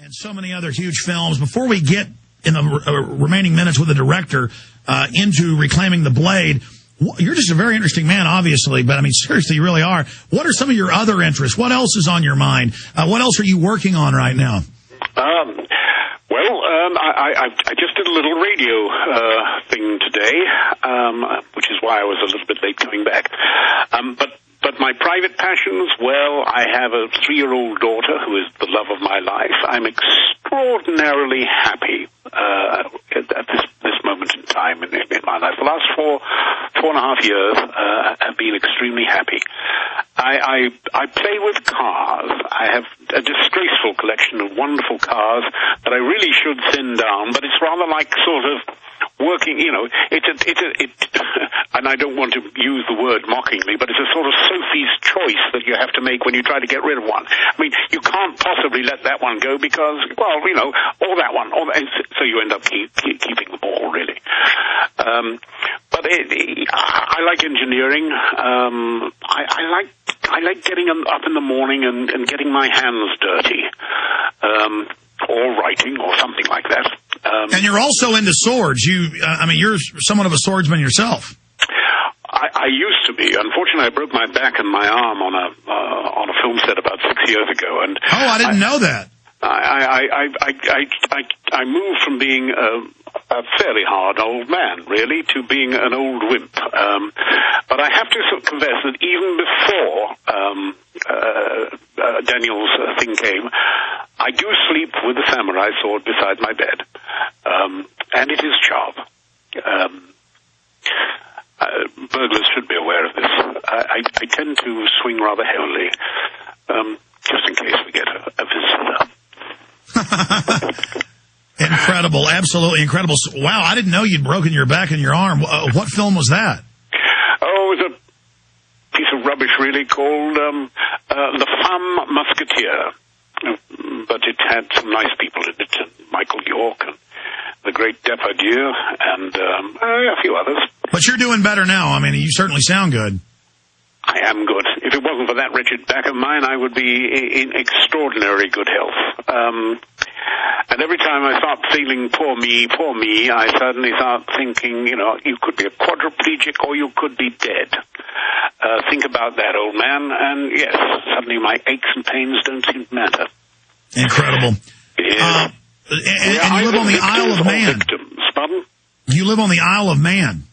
and so many other huge films. Before we get in the remaining minutes with the director into Reclaiming the Blade, you're just a very interesting man, obviously, but I mean, seriously, you really are. What are some of your other interests? What else is on your mind? What else are you working on right now? I just did a little radio thing today, which is why I was a little bit late coming back. But my private passions, well, I have a 3-year-old daughter who is the love of my life. I'm extraordinarily happy at this moment in time in my life. The last four and a half years have been extremely happy. I play with cars. I have a disgraceful collection of wonderful cars that I really should thin down, but it's rather like sort of working, you know, and I don't want to use the word mockingly, but it's a sort of Sophie's choice that you have to make when you try to get rid of one. I mean, you can't possibly let that one go because, well, you know, or that one, so you end up keeping the ball, really. But I like engineering. I like getting up in the morning and getting my hands dirty, or writing or something like that. And you're also into swords. You're somewhat of a swordsman yourself. I used to be. Unfortunately, I broke my back and my arm on a film set about 6 years ago. And I didn't know that. I moved from being a fairly hard old man, really, to being an old wimp. But I have to confess that even before Daniel's thing came, I do sleep with a samurai sword beside my bed, and it is sharp. Burglars should be aware of this. I tend to swing rather heavily, just in case we get a visitor. Incredible, absolutely incredible. Wow, I didn't know you'd broken your back and your arm. What film was that? Oh, it was a piece of rubbish, really, called La Femme Musketeer. But it had some nice people in it, Michael York and the great Depardieu and a few others. But you're doing better now. I mean, you certainly sound good. I am good. If it wasn't for that wretched back of mine, I would be in extraordinary good health. And every time I start feeling poor me, I suddenly start thinking, you know, you could be a quadriplegic or you could be dead. Think about that, old man, and yes, suddenly my aches and pains don't seem to matter. Incredible. Yeah. And you live on the Isle of Man. Victims. Pardon? You live on the Isle of Man.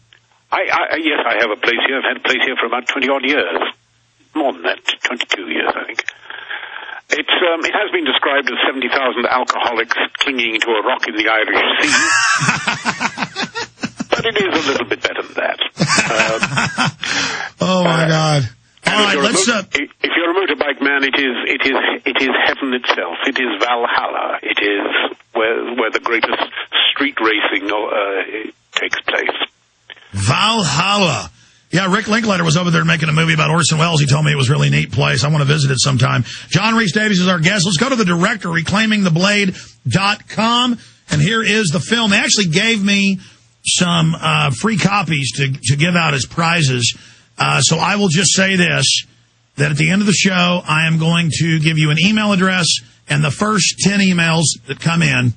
Yes, I have a place here. I've had a place here for about 20-odd years. More than that, 22 years, I think. It has been described as 70,000 alcoholics clinging to a rock in the Irish Sea. But it is a little bit better than that. Oh, my God. All right, if you're a motorbike man, it is heaven itself. It is Valhalla. It is where the greatest street racing takes place. Valhalla. Yeah, Rick Linklater was over there making a movie about Orson Welles. He told me it was a really neat place. I want to visit it sometime. John Rhys-Davies is our guest. Let's go to the director, reclaimingtheblade.com. And here is the film. They actually gave me some free copies to give out as prizes. So I will just say this, that at the end of the show, I am going to give you an email address, and the first 10 emails that come in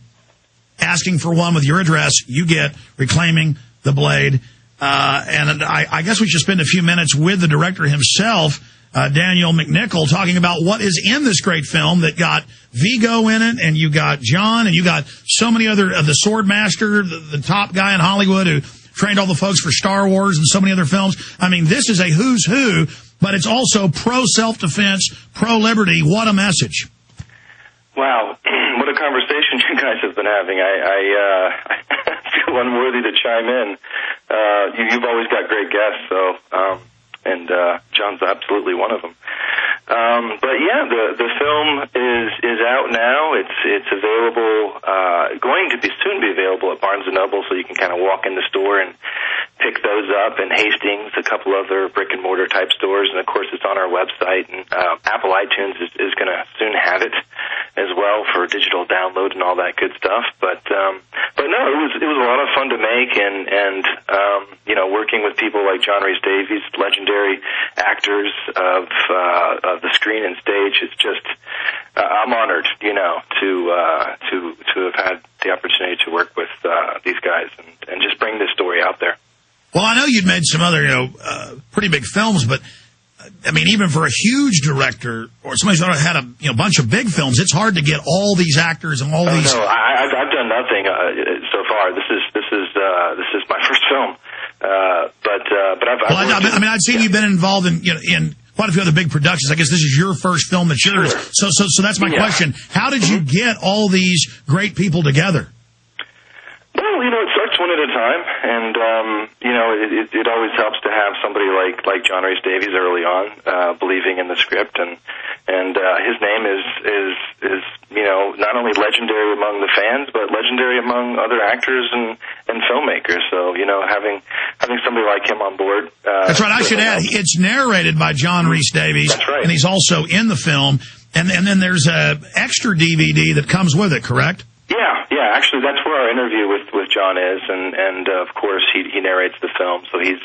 asking for one with your address, you get Reclaiming the Blade. And I guess we should spend a few minutes with the director himself, Daniel McNichol, talking about what is in this great film that got Viggo in it, and you got John, and you got so many other, the Swordmaster, the top guy in Hollywood who trained all the folks for Star Wars and so many other films. I mean, this is a who's who, but it's also pro-self-defense, pro-liberty. What a message. Wow, what a conversation you guys have been having. I feel unworthy to chime in. You've always got great guests, and John's absolutely one of them. But yeah, the film is out now. It's available, going to be soon be available at Barnes & Noble, so you can kind of walk in the store and pick those up in Hastings, a couple other brick-and-mortar type stores, and, of course, it's on our website. And Apple iTunes is going to soon have it as well for digital download and all that good stuff. But no, it was a lot of fun to make, and you know, working with people like John Rhys-Davies, legendary actors of the screen and stage. It's just I'm honored, you know, to have had the opportunity to work with these guys and just bring this story out there. Well, I know you'd made some other, pretty big films, but I mean, even for a huge director or somebody who's had a bunch of big films, it's hard to get all these actors and all these. No, I've done nothing so far. This is my first film, but I've. Well, I mean, I'd seen you've been involved in quite a few other big productions. I guess this is your first film that's yours. Sure. So that's my question. How did you get all these great people together? Well, you know, it starts one at a time, and you know, it always helps to have somebody like John Rhys-Davies early on believing in the script, and his name is you know, not only legendary among the fans, but legendary among other actors and filmmakers. So, you know, having somebody like him on board. That's right. I should add, it's narrated by John Rhys-Davies. That's right. And he's also in the film. And then there's a extra DVD that comes with it, correct? Yeah. Actually, that's where our interview with John is, and of course he narrates the film, so he's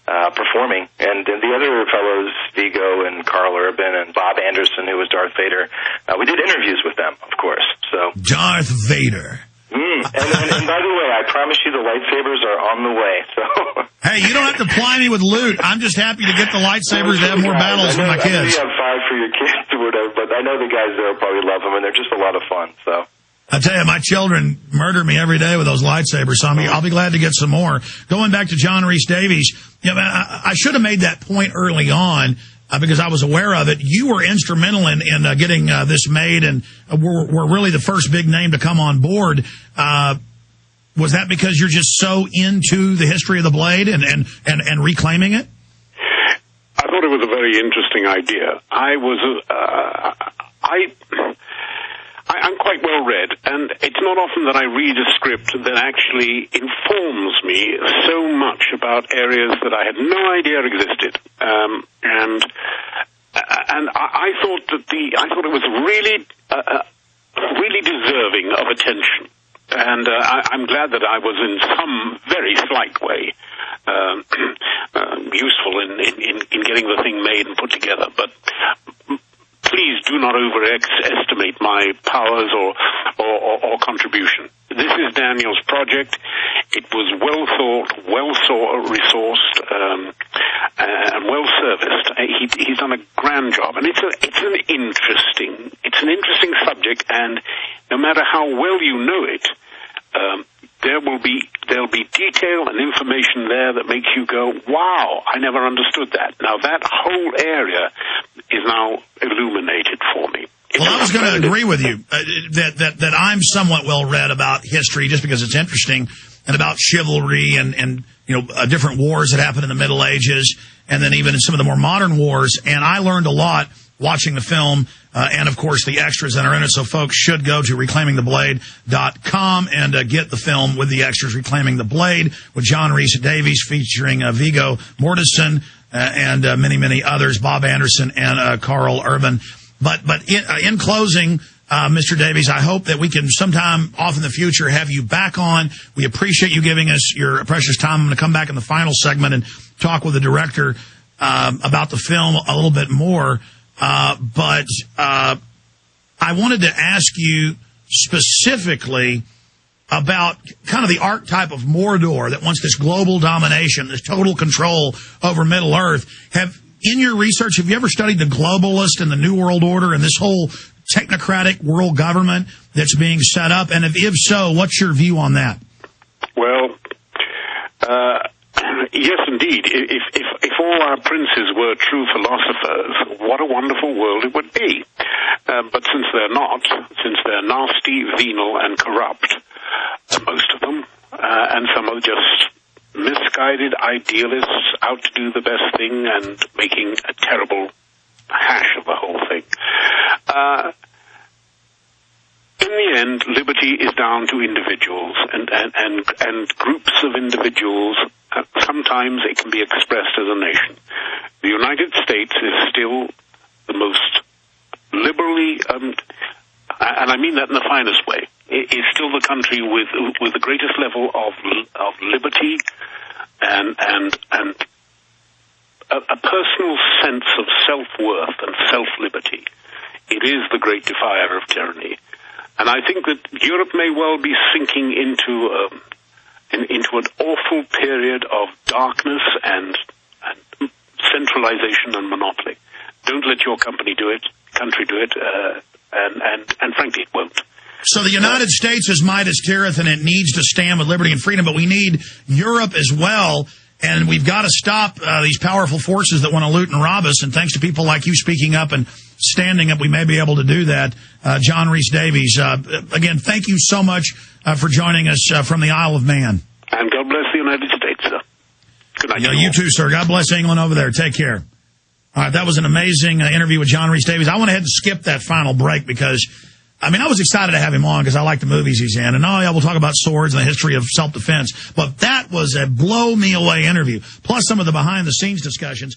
performing. And the other fellows, Viggo and Carl Urban and Bob Anderson, who was Darth Vader, we did interviews with them, of course. So Darth Vader. And by the way, I promise you the lightsabers are on the way. So hey, you don't have to ply me with loot. I'm just happy to get the lightsabers to have more battles with my kids. I know you have 5 for your kids or whatever, but I know the guys there will probably love them, and they're just a lot of fun. So. I tell you, my children murder me every day with those lightsabers, so I'll be glad to get some more. Going back to John Rhys-Davies, I should have made that point early on because I was aware of it. You were instrumental in getting this made, and were really the first big name to come on board. Was that because you're just so into the history of the blade and reclaiming it? I thought it was a very interesting idea. I'm quite well read, and it's not often that I read a script that actually informs me so much about areas that I had no idea existed. And I thought it was really deserving of attention. And I'm glad that I was in some very slight way useful in getting the thing made and put together. But please do not overestimate my powers or contribution. This is Daniel's project. It was well thought, resourced, and well serviced. He's done a grand job, and it's an interesting subject. And no matter how well you know it, there'll be detail and information there that makes you go, wow, I never understood that. Now that whole area is now illuminated for me. Well, I was going to agree with you that I'm somewhat well read about history just because it's interesting, and about chivalry and different wars that happened in the Middle Ages, and then even in some of the more modern wars. And I learned a lot watching the film, and of course the extras that are in it. So folks should go to reclaimingtheblade.com and get the film with the extras, Reclaiming the Blade, with John Rhys-Davies featuring Viggo Mortensen and many others, Bob Anderson and Carl Urban. But in closing, Mr. Davies, I hope that we can sometime off in the future have you back on. We appreciate you giving us your precious time. I'm going to come back in the final segment and talk with the director about the film a little bit more. But I wanted to ask you specifically about kind of the archetype of Mordor that wants this global domination, this total control over Middle Earth. In your research, have you ever studied the globalist and the New World Order and this whole technocratic world government that's being set up? And if so, what's your view on that? Well, yes, indeed. If all our princes were true philosophers, what a wonderful world it would be. But since they're not, since they're nasty, venal, and corrupt, most of them, and some are just misguided idealists out to do the best thing and making a terrible hash of the whole thing. In the end, liberty is down to individuals and groups of individuals. Sometimes it can be expressed as a nation. The United States is still the most liberally, and I mean that in the finest way, it is still the country with the greatest level of liberty and a personal sense of self-worth and self-liberty. It is the great defier of tyranny. And I think that Europe may well be sinking into an awful period of darkness and centralization and monopoly. Don't let your country do it, and frankly, it won't. So the United States is Midas Tirith, and it needs to stand with liberty and freedom, but we need Europe as well, and we've got to stop these powerful forces that want to loot and rob us, and thanks to people like you speaking up and standing up, we may be able to do that. John Rhys-Davies, again, thank you so much for joining us from the Isle of Man. And God bless the United States, sir. Good night. You too, sir. God bless England over there. Take care. All right, that was an amazing interview with John Rhys-Davies. I went ahead and skipped that final break because, I was excited to have him on because I like the movies he's in. And, we'll talk about swords and the history of self-defense. But that was a blow-me-away interview, plus some of the behind-the-scenes discussions.